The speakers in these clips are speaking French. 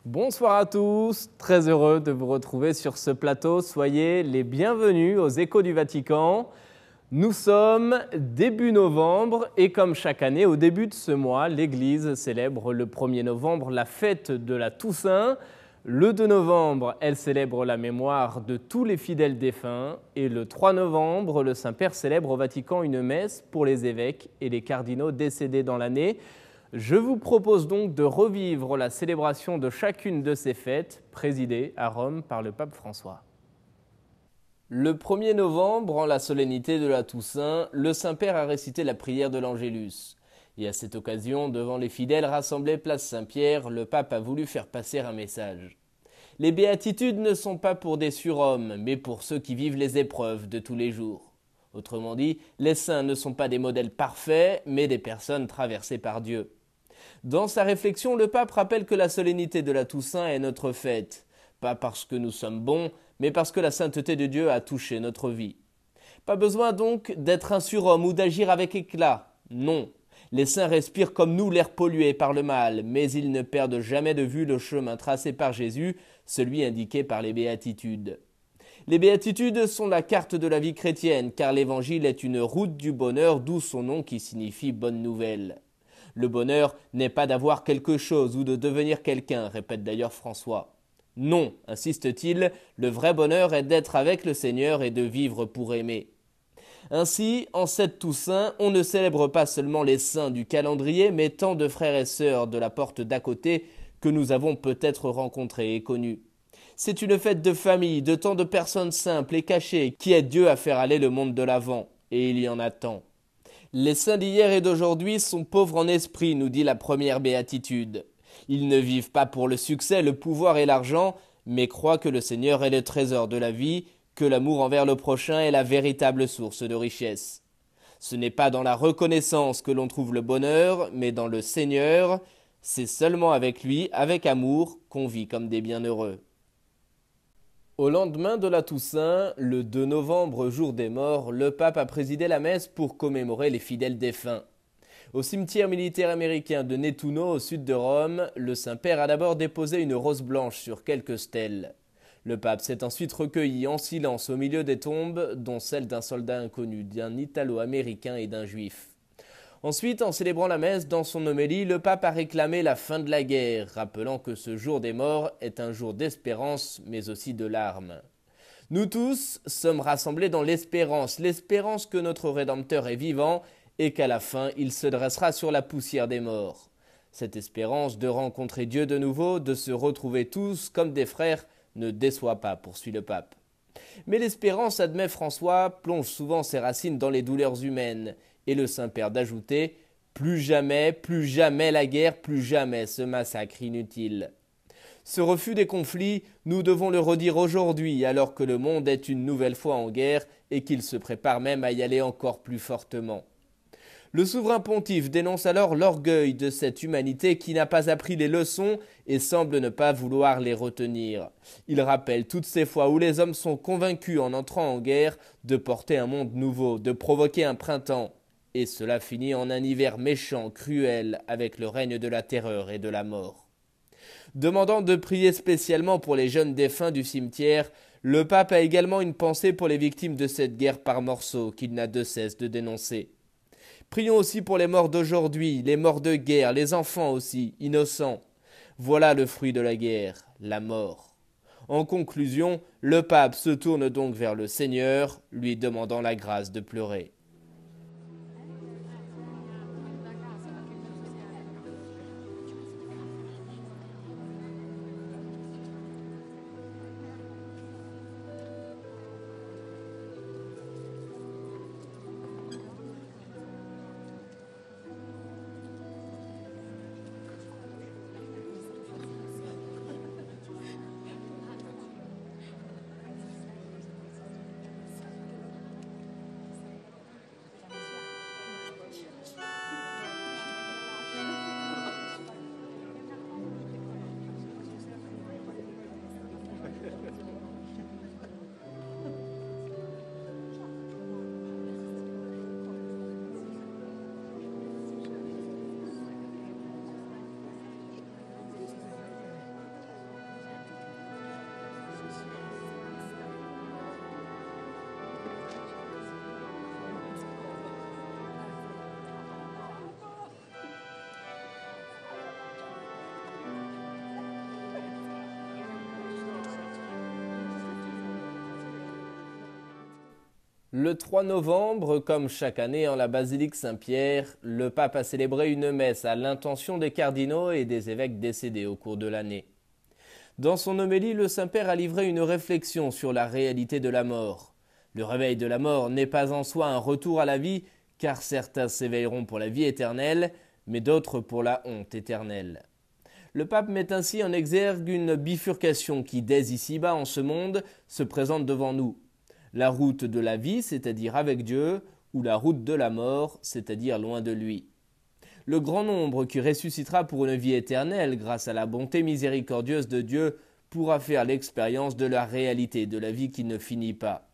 Bonsoir à tous, très heureux de vous retrouver sur ce plateau. Soyez les bienvenus aux Échos du Vatican. Nous sommes début novembre et comme chaque année, au début de ce mois, l'Église célèbre le 1er novembre la fête de la Toussaint. Le 2 novembre, elle célèbre la mémoire de tous les fidèles défunts et le 3 novembre, le Saint-Père célèbre au Vatican une messe pour les évêques et les cardinaux décédés dans l'année. Je vous propose donc de revivre la célébration de chacune de ces fêtes, présidée à Rome par le pape François. Le 1er novembre, en la solennité de la Toussaint, le Saint-Père a récité la prière de l'Angélus. Et à cette occasion, devant les fidèles rassemblés place Saint-Pierre, le pape a voulu faire passer un message. Les béatitudes ne sont pas pour des surhommes, mais pour ceux qui vivent les épreuves de tous les jours. Autrement dit, les saints ne sont pas des modèles parfaits, mais des personnes traversées par Dieu. Dans sa réflexion, le pape rappelle que la solennité de la Toussaint est notre fête, pas parce que nous sommes bons, mais parce que la sainteté de Dieu a touché notre vie. Pas besoin donc d'être un surhomme ou d'agir avec éclat, non. Les saints respirent comme nous l'air pollué par le mal, mais ils ne perdent jamais de vue le chemin tracé par Jésus, celui indiqué par les béatitudes. Les béatitudes sont la carte de la vie chrétienne, car l'évangile est une route du bonheur, d'où son nom qui signifie bonne nouvelle. Le bonheur n'est pas d'avoir quelque chose ou de devenir quelqu'un, répète d'ailleurs François. Non, insiste-t-il, le vrai bonheur est d'être avec le Seigneur et de vivre pour aimer. Ainsi, en cette Toussaint, on ne célèbre pas seulement les saints du calendrier, mais tant de frères et sœurs de la porte d'à côté que nous avons peut-être rencontrés et connus. C'est une fête de famille, de tant de personnes simples et cachées qui aident Dieu à faire aller le monde de l'avant, et il y en a tant. Les saints d'hier et d'aujourd'hui sont pauvres en esprit, nous dit la première béatitude. Ils ne vivent pas pour le succès, le pouvoir et l'argent, mais croient que le Seigneur est le trésor de la vie, que l'amour envers le prochain est la véritable source de richesse. Ce n'est pas dans la reconnaissance que l'on trouve le bonheur, mais dans le Seigneur. C'est seulement avec lui, avec amour, qu'on vit comme des bienheureux. Au lendemain de la Toussaint, le 2 novembre, jour des morts, le pape a présidé la messe pour commémorer les fidèles défunts. Au cimetière militaire américain de Nettuno, au sud de Rome, le Saint-Père a d'abord déposé une rose blanche sur quelques stèles. Le pape s'est ensuite recueilli en silence au milieu des tombes, dont celle d'un soldat inconnu, d'un Italo-américain et d'un juif. Ensuite, en célébrant la messe, dans son homélie, le pape a réclamé la fin de la guerre, rappelant que ce jour des morts est un jour d'espérance, mais aussi de larmes. Nous tous sommes rassemblés dans l'espérance que notre Rédempteur est vivant et qu'à la fin il se dressera sur la poussière des morts. Cette espérance de rencontrer Dieu de nouveau, de se retrouver tous comme des frères, ne déçoit pas, poursuit le pape. Mais l'espérance, admet François, plonge souvent ses racines dans les douleurs humaines, et le Saint-Père d'ajouter « plus jamais la guerre, plus jamais ce massacre inutile ». Ce refus des conflits, nous devons le redire aujourd'hui, alors que le monde est une nouvelle fois en guerre et qu'il se prépare même à y aller encore plus fortement. Le souverain pontife dénonce alors l'orgueil de cette humanité qui n'a pas appris les leçons et semble ne pas vouloir les retenir. Il rappelle toutes ces fois où les hommes sont convaincus en entrant en guerre de porter un monde nouveau, de provoquer un printemps. Et cela finit en un hiver méchant, cruel, avec le règne de la terreur et de la mort. Demandant de prier spécialement pour les jeunes défunts du cimetière, le pape a également une pensée pour les victimes de cette guerre par morceaux qu'il n'a de cesse de dénoncer. Prions aussi pour les morts d'aujourd'hui, les morts de guerre, les enfants aussi, innocents. Voilà le fruit de la guerre, la mort. En conclusion, le pape se tourne donc vers le Seigneur, lui demandant la grâce de pleurer. Le 3 novembre, comme chaque année en la basilique Saint-Pierre, le pape a célébré une messe à l'intention des cardinaux et des évêques décédés au cours de l'année. Dans son homélie, le Saint-Père a livré une réflexion sur la réalité de la mort. Le réveil de la mort n'est pas en soi un retour à la vie, car certains s'éveilleront pour la vie éternelle, mais d'autres pour la honte éternelle. Le pape met ainsi en exergue une bifurcation qui, dès ici-bas en ce monde, se présente devant nous. La route de la vie, c'est-à-dire avec Dieu, ou la route de la mort, c'est-à-dire loin de lui. Le grand nombre qui ressuscitera pour une vie éternelle grâce à la bonté miséricordieuse de Dieu pourra faire l'expérience de la réalité de la vie qui ne finit pas.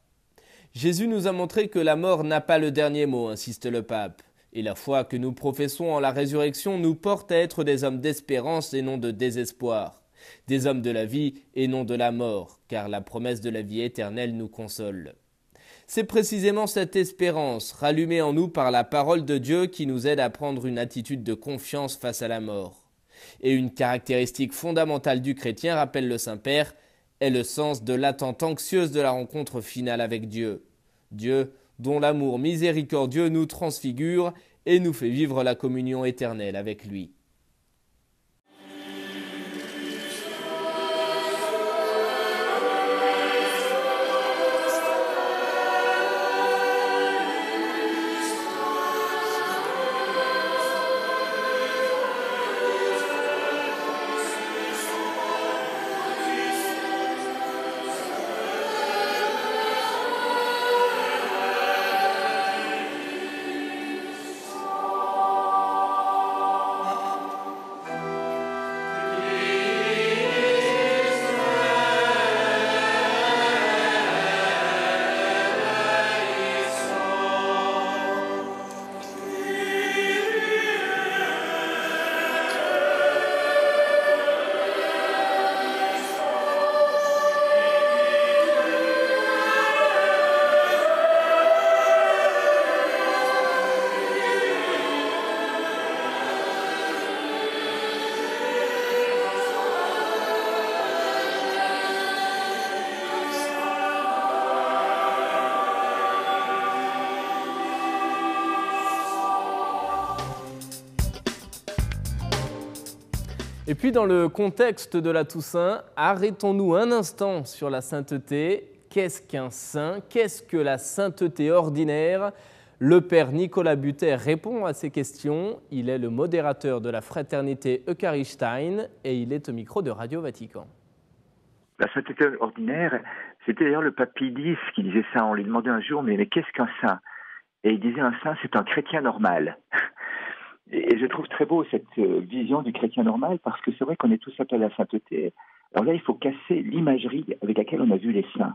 Jésus nous a montré que la mort n'a pas le dernier mot, insiste le pape, et la foi que nous professons en la résurrection nous porte à être des hommes d'espérance et non de désespoir, des hommes de la vie et non de la mort, car la promesse de la vie éternelle nous console. C'est précisément cette espérance, rallumée en nous par la parole de Dieu, qui nous aide à prendre une attitude de confiance face à la mort. Et une caractéristique fondamentale du chrétien, rappelle le Saint-Père, est le sens de l'attente anxieuse de la rencontre finale avec Dieu. Dieu, dont l'amour miséricordieux nous transfigure et nous fait vivre la communion éternelle avec lui. Et puis dans le contexte de la Toussaint, arrêtons-nous un instant sur la sainteté. Qu'est-ce qu'un saint? Qu'est-ce que la sainteté ordinaire? Le père Nicolas Buter répond à ces questions. Il est le modérateur de la fraternité Eucharisstein et il est au micro de Radio Vatican. La sainteté ordinaire, c'était d'ailleurs le pape Pie X qui disait ça. On lui demandait un jour, mais qu'est-ce qu'un saint? Et il disait un saint, c'est un chrétien normal. Et je trouve très beau cette vision du chrétien normal, parce que c'est vrai qu'on est tous appelés à la sainteté. Alors là, il faut casser l'imagerie avec laquelle on a vu les saints.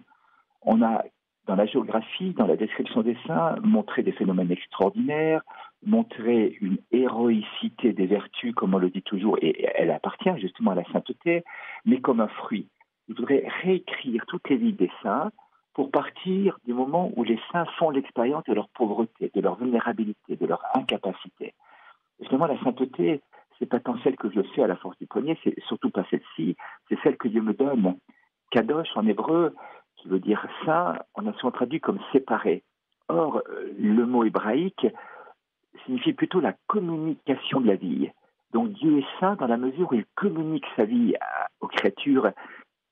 On a, dans la géographie, dans la description des saints, montré des phénomènes extraordinaires, montré une héroïcité des vertus, comme on le dit toujours, et elle appartient justement à la sainteté, mais comme un fruit. Il faudrait réécrire toutes les vies des saints pour partir du moment où les saints font l'expérience de leur pauvreté, de leur vulnérabilité, de leur incapacité. Justement, la sainteté, c'est pas tant celle que je fais à la force du poignet, c'est surtout pas celle-ci, c'est celle que Dieu me donne. Kadosh en hébreu, qui veut dire saint, on a souvent traduit comme séparé. Or, le mot hébraïque signifie plutôt la communication de la vie. Donc Dieu est saint dans la mesure où il communique sa vie aux créatures,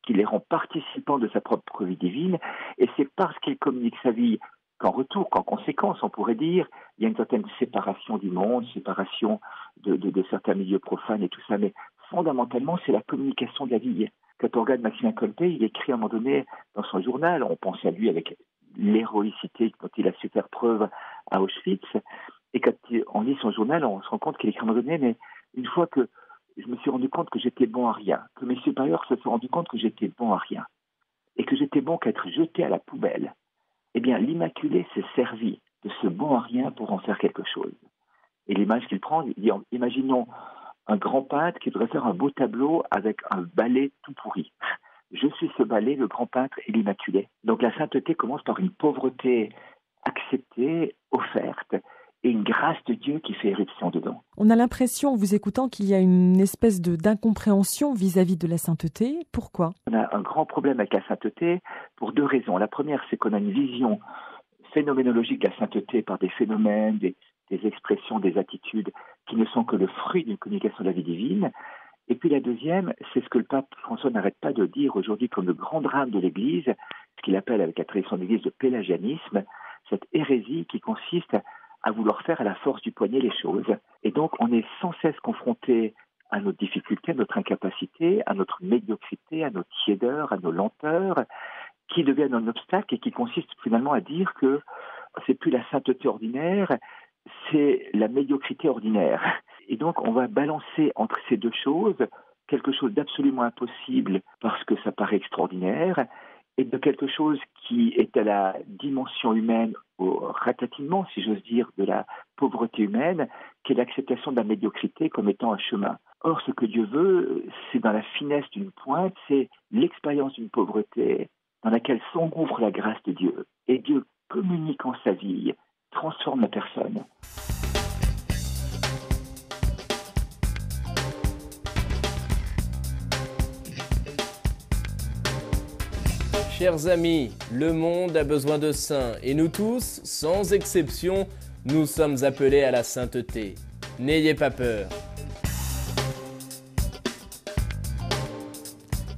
qui les rend participants de sa propre vie divine, et c'est parce qu'il communique sa vie qu'en retour, qu'en conséquence, on pourrait dire, il y a une certaine séparation du monde, séparation de certains milieux profanes et tout ça, mais fondamentalement, c'est la communication de la vie. Quand on regarde Maxime Colpé, il écrit à un moment donné dans son journal, on pense à lui avec l'héroïcité dont il a su faire preuve à Auschwitz, et quand on lit son journal, on se rend compte qu'il écrit à un moment donné, mais une fois que je me suis rendu compte que j'étais bon à rien, que mes supérieurs se sont rendus compte que j'étais bon à rien, et que j'étais bon qu'à être jeté à la poubelle, eh bien, l'Immaculée s'est servi de ce bon à rien pour en faire quelque chose. Et l'image qu'il prend, il dit, imaginons un grand peintre qui voudrait faire un beau tableau avec un balai tout pourri. Je suis ce balai, le grand peintre et l'Immaculée. Donc la sainteté commence par une pauvreté acceptée, offerte, et une grâce de Dieu qui fait éruption dedans. On a l'impression, en vous écoutant, qu'il y a une espèce d'incompréhension vis-à-vis de la sainteté. Pourquoi? On a un grand problème avec la sainteté pour deux raisons. La première, c'est qu'on a une vision phénoménologique de la sainteté par des phénomènes, des expressions, des attitudes qui ne sont que le fruit d'une communication de la vie divine. Et puis la deuxième, c'est ce que le pape François n'arrête pas de dire aujourd'hui comme le grand drame de l'Église, ce qu'il appelle avec la tradition de l'Église le pélagianisme, cette hérésie qui consiste à vouloir faire à la force du poignet les choses. Et donc on est sans cesse confronté à nos difficultés, à notre incapacité, à notre médiocrité, à nos tiédeurs, à nos lenteurs, qui deviennent un obstacle et qui consistent finalement à dire que c'est plus la sainteté ordinaire, c'est la médiocrité ordinaire. Et donc, on va balancer entre ces deux choses quelque chose d'absolument impossible parce que ça paraît extraordinaire et de quelque chose qui est à la dimension humaine, au ratatinement, si j'ose dire, de la pauvreté humaine, qui est l'acceptation de la médiocrité comme étant un chemin. Or, ce que Dieu veut, c'est dans la finesse d'une pointe, c'est l'expérience d'une pauvreté dans laquelle s'engouffre la grâce de Dieu. Et Dieu, communiquant sa vie, transforme la personne. Chers amis, le monde a besoin de saints et nous tous, sans exception, nous sommes appelés à la sainteté. N'ayez pas peur.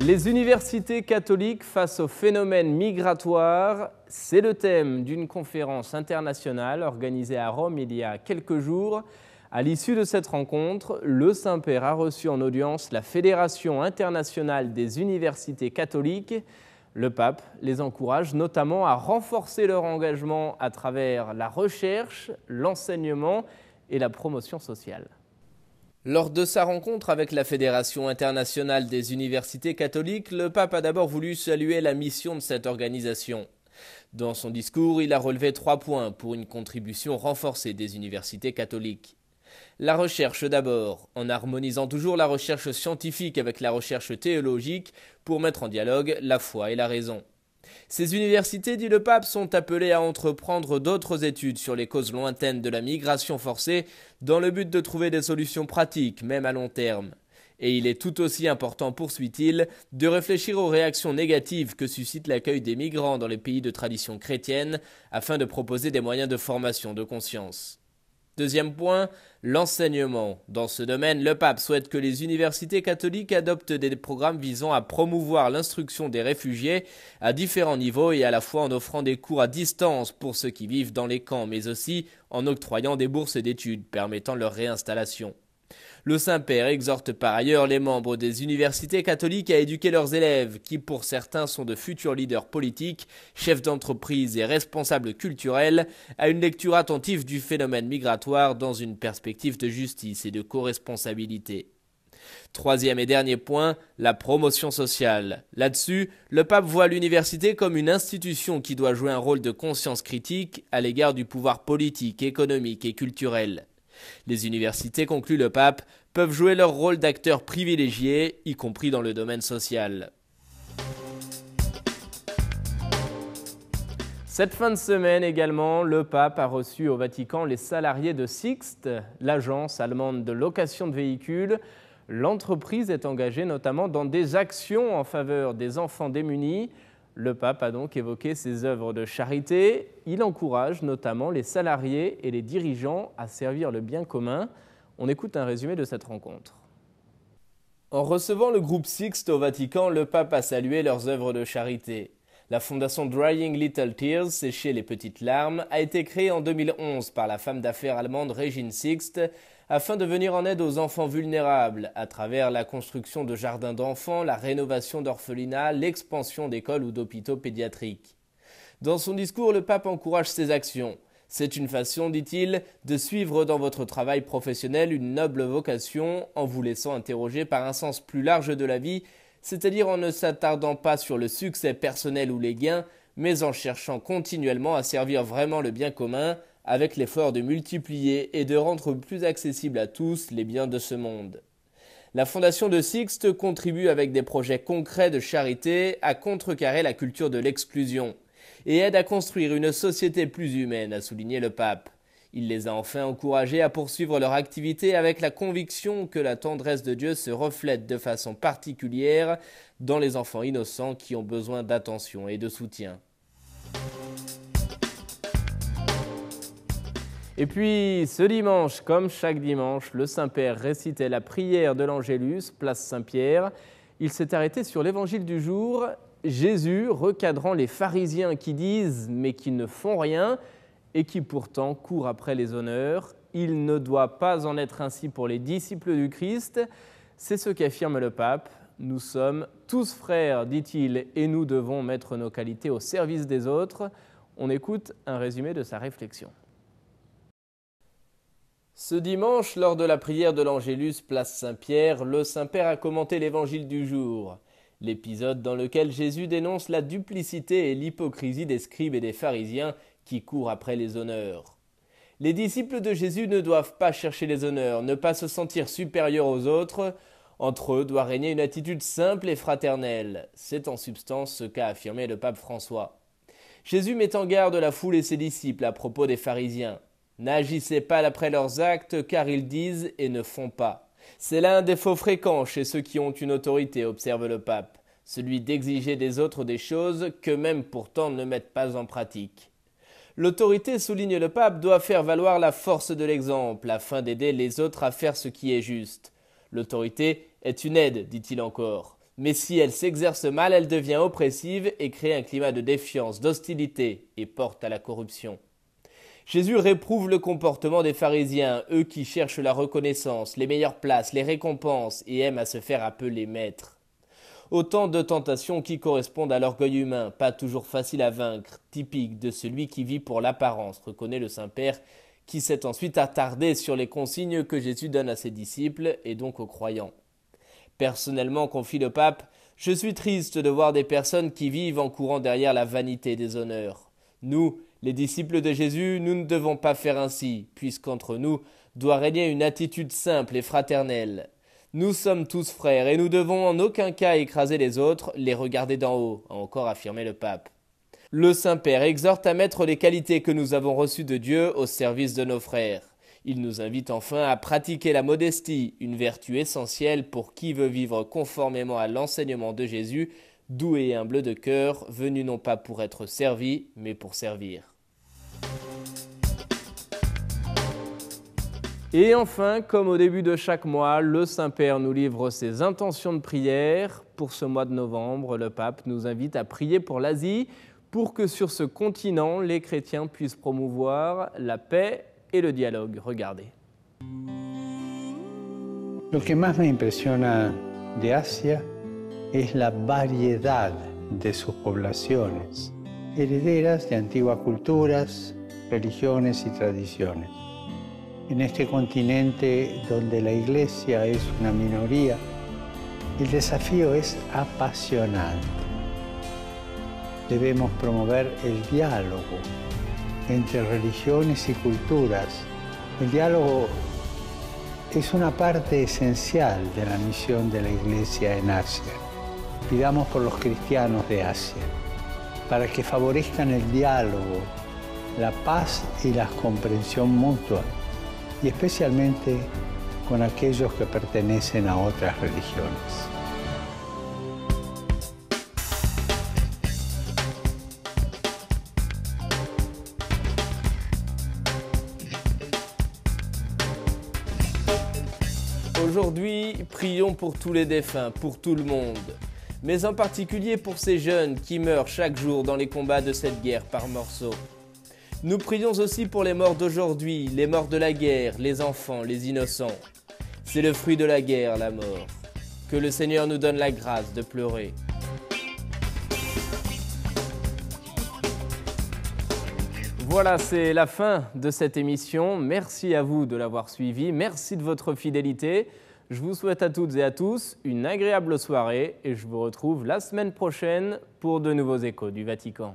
Les universités catholiques face au phénomène migratoire, c'est le thème d'une conférence internationale organisée à Rome il y a quelques jours. À l'issue de cette rencontre, le Saint-Père a reçu en audience la Fédération internationale des universités catholiques. Le pape les encourage notamment à renforcer leur engagement à travers la recherche, l'enseignement et la promotion sociale. Lors de sa rencontre avec la Fédération internationale des universités catholiques, le pape a d'abord voulu saluer la mission de cette organisation. Dans son discours, il a relevé 3 points pour une contribution renforcée des universités catholiques. La recherche d'abord, en harmonisant toujours la recherche scientifique avec la recherche théologique pour mettre en dialogue la foi et la raison. Ces universités, dit le pape, sont appelées à entreprendre d'autres études sur les causes lointaines de la migration forcée dans le but de trouver des solutions pratiques, même à long terme. Et il est tout aussi important, poursuit-il, de réfléchir aux réactions négatives que suscite l'accueil des migrants dans les pays de tradition chrétienne afin de proposer des moyens de formation de conscience. Deuxième point, l'enseignement. Dans ce domaine, le pape souhaite que les universités catholiques adoptent des programmes visant à promouvoir l'instruction des réfugiés à différents niveaux et à la fois en offrant des cours à distance pour ceux qui vivent dans les camps, mais aussi en octroyant des bourses d'études permettant leur réinstallation. Le Saint-Père exhorte par ailleurs les membres des universités catholiques à éduquer leurs élèves, qui pour certains sont de futurs leaders politiques, chefs d'entreprise et responsables culturels, à une lecture attentive du phénomène migratoire dans une perspective de justice et de co-responsabilité. Troisième et dernier point, la promotion sociale. Là-dessus, le pape voit l'université comme une institution qui doit jouer un rôle de conscience critique à l'égard du pouvoir politique, économique et culturel. Les universités, conclut le pape, peuvent jouer leur rôle d'acteurs privilégiés, y compris dans le domaine social. Cette fin de semaine également, le pape a reçu au Vatican les salariés de Sixt, l'agence allemande de location de véhicules. L'entreprise est engagée notamment dans des actions en faveur des enfants démunis. Le pape a donc évoqué ses œuvres de charité. Il encourage notamment les salariés et les dirigeants à servir le bien commun. On écoute un résumé de cette rencontre. En recevant le groupe Sixt au Vatican, le pape a salué leurs œuvres de charité. La fondation Drying Little Tears, sécher les petites larmes, a été créée en 2011 par la femme d'affaires allemande Regine Sixt afin de venir en aide aux enfants vulnérables à travers la construction de jardins d'enfants, la rénovation d'orphelinats, l'expansion d'écoles ou d'hôpitaux pédiatriques. Dans son discours, le pape encourage ces actions. C'est une façon, dit-il, de suivre dans votre travail professionnel une noble vocation en vous laissant interroger par un sens plus large de la vie, c'est-à-dire en ne s'attardant pas sur le succès personnel ou les gains, mais en cherchant continuellement à servir vraiment le bien commun, avec l'effort de multiplier et de rendre plus accessible à tous les biens de ce monde. La fondation de Sixt contribue avec des projets concrets de charité à contrecarrer la culture de l'exclusion et aide à construire une société plus humaine, a souligné le pape. Il les a enfin encouragés à poursuivre leur activité avec la conviction que la tendresse de Dieu se reflète de façon particulière dans les enfants innocents qui ont besoin d'attention et de soutien. Et puis, ce dimanche, comme chaque dimanche, le Saint-Père récitait la prière de l'Angélus, place Saint-Pierre. Il s'est arrêté sur l'évangile du jour, Jésus recadrant les pharisiens qui disent mais qui ne font rien et qui pourtant courent après les honneurs. Il ne doit pas en être ainsi pour les disciples du Christ. C'est ce qu'affirme le pape. Nous sommes tous frères, dit-il, et nous devons mettre nos qualités au service des autres. On écoute un résumé de sa réflexion. Ce dimanche, lors de la prière de l'Angélus, place Saint-Pierre, le Saint-Père a commenté l'évangile du jour, l'épisode dans lequel Jésus dénonce la duplicité et l'hypocrisie des scribes et des pharisiens qui courent après les honneurs. Les disciples de Jésus ne doivent pas chercher les honneurs, ne pas se sentir supérieurs aux autres. Entre eux doit régner une attitude simple et fraternelle. C'est en substance ce qu'a affirmé le pape François. Jésus met en garde la foule et ses disciples à propos des pharisiens. N'agissez pas d'après leurs actes, car ils disent et ne font pas. C'est là un défaut fréquent chez ceux qui ont une autorité, observe le pape, celui d'exiger des autres des choses qu'eux-mêmes pourtant ne mettent pas en pratique. L'autorité, souligne le pape, doit faire valoir la force de l'exemple, afin d'aider les autres à faire ce qui est juste. L'autorité est une aide, dit-il encore, mais si elle s'exerce mal, elle devient oppressive et crée un climat de défiance, d'hostilité et porte à la corruption. Jésus réprouve le comportement des pharisiens, eux qui cherchent la reconnaissance, les meilleures places, les récompenses et aiment à se faire appeler maître. Autant de tentations qui correspondent à l'orgueil humain, pas toujours facile à vaincre, typique de celui qui vit pour l'apparence, reconnaît le Saint-Père, qui s'est ensuite attardé sur les consignes que Jésus donne à ses disciples et donc aux croyants. Personnellement, confie le pape, je suis triste de voir des personnes qui vivent en courant derrière la vanité des honneurs. Nous, les disciples de Jésus, nous ne devons pas faire ainsi, puisqu'entre nous doit régner une attitude simple et fraternelle. Nous sommes tous frères et nous devons en aucun cas écraser les autres, les regarder d'en haut, a encore affirmé le pape. Le Saint-Père exhorte à mettre les qualités que nous avons reçues de Dieu au service de nos frères. Il nous invite enfin à pratiquer la modestie, une vertu essentielle pour qui veut vivre conformément à l'enseignement de Jésus, doux et humble de cœur, venu non pas pour être servi, mais pour servir. Et enfin, comme au début de chaque mois, le Saint-Père nous livre ses intentions de prière. Pour ce mois de novembre, le pape nous invite à prier pour l'Asie, pour que sur ce continent, les chrétiens puissent promouvoir la paix et le dialogue. Regardez. Lo que más me impresiona de Asia es la variedad de sus poblaciones, herederas de antiguas culturas, religiones y tradiciones. En este continente donde la Iglesia es una minoría, el desafío es apasionante. Debemos promover el diálogo entre religiones y culturas. El diálogo es una parte esencial de la misión de la Iglesia en Asia. Pidamos por los cristianos de Asia, para que favorezcan el diálogo, la paz y la comprensión mutua, y especialmente con aquellos que pertenecen a otras religiones. Aujourd'hui, prions pour tous les défunts, pour tout le monde, mais en particulier pour ces jeunes qui meurent chaque jour dans les combats de cette guerre par morceaux. Nous prions aussi pour les morts d'aujourd'hui, les morts de la guerre, les enfants, les innocents. C'est le fruit de la guerre, la mort. Que le Seigneur nous donne la grâce de pleurer. Voilà, c'est la fin de cette émission. Merci à vous de l'avoir suivi. Merci de votre fidélité. Je vous souhaite à toutes et à tous une agréable soirée et je vous retrouve la semaine prochaine pour de nouveaux échos du Vatican.